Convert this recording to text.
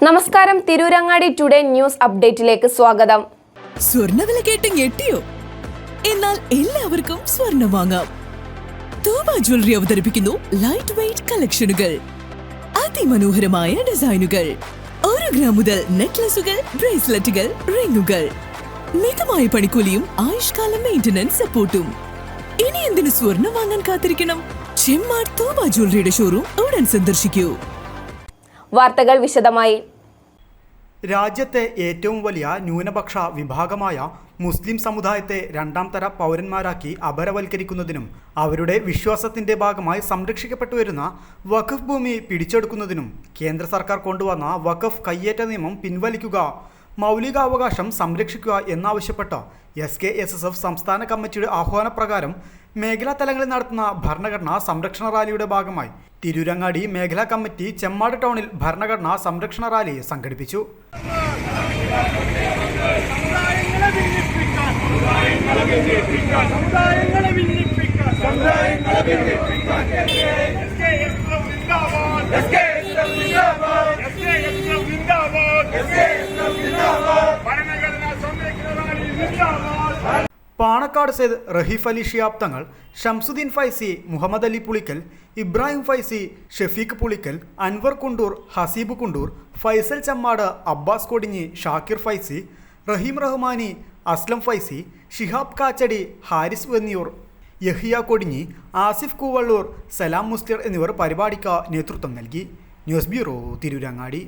നമസ്കാരം, Tirurangadi today news അപ്ഡേറ്റിലേക്ക് സ്വാഗതം. സ്വർണ്ണവില കേട്ട് ഞെട്ടിയോ? എന്നാൽ എല്ലാവർക്കും സ്വർണ്ണം വാങ്ങാം. തൂബ ജ്വല്ലറി അവതരിപ്പിക്കുന്നു ലൈറ്റ് വെയ്റ്റ് കളക്ഷനുകൾ, അതിമനോഹരമായ ഡിസൈനുകൾ, 1 ഗ്രാം മുതൽ നെക്ലസുകൾ, ബ്രേസ്ലെറ്റുകൾ, റിങ്ങുകൾ, മിതമായ പണിക്കൂലിയും ആയുഷ്കാല മെയിന്റനൻസ് സപ്പോർട്ടും. ഇനി എന്തിനു സ്വർണ്ണം വാങ്ങാൻ കാത്തിരിക്കണം? ചെമ്മാട് തൂബ ജ്വല്ലറിയുടെ ഷോറൂം ഉടൻ സന്ദർശിക്കൂ. വാർത്തകൾ വിശദമായി. രാജ്യത്തെ ഏറ്റവും വലിയ ന്യൂനപക്ഷ വിഭാഗമായ മുസ്ലിം സമുദായത്തെ 2ാം തര പൗരന്മാരാക്കി അപരവൽക്കരിക്കുന്നതിനും അവരുടെ വിശ്വാസത്തിന്റെ ഭാഗമായി സംരക്ഷിക്കപ്പെട്ടു വരുന്ന വഖഫ് ഭൂമി പിടിച്ചെടുക്കുന്നതിനും കേന്ദ്ര സർക്കാർ കൊണ്ടുവന്ന വഖഫ് കയ്യേറ്റ നിയമം പിൻവലിക്കുക, മൗലികാവകാശം സംരക്ഷിക്കുക എന്നാവശ്യപ്പെട്ട SKSSF സംസ്ഥാന കമ്മിറ്റിയുടെ ആഹ്വാനപ്രകാരം മേഖലാ തലങ്ങളിൽ നടത്തുന്ന ഭരണഘടനാ സംരക്ഷണ റാലിയുടെ ഭാഗമായി തിരൂരങ്ങാടി മേഖലാ കമ്മിറ്റി ചെമ്മാട് ടൗണിൽ ഭരണഘടനാ സംരക്ഷണ റാലി സംഘടിപ്പിച്ചു. പാണക്കാട് സെയ്ദ് റഹീഫ് അലി ഷിഹാബ് തങ്ങൾ, ഷംസുദ്ദീൻ ഫൈസി, മുഹമ്മദ് അലി പുളിക്കൽ, ഇബ്രാഹിം ഫൈസി, ഷെഫീഖ് പുളിക്കൽ, അൻവർ കുണ്ടൂർ, ഹസീബ് കുണ്ടൂർ, ഫൈസൽ ചമ്മാട്, അബ്ബാസ് കൊടിഞ്ഞി, ഷാക്കിർ ഫൈസി, റഹീം റഹ്മാനി, അസ്ലം ഫൈസി, ഷിഹാബ് കാച്ചടി, ഹാരിസ് വെന്നിയൂർ, യഹിയ കൊടിഞ്ഞി, ആസിഫ് കൂവള്ളൂർ, സലാം മുസ്ലിർ എന്നിവർ പരിപാടിക്ക് നേതൃത്വം നൽകി. News bureau, Tirurangadi.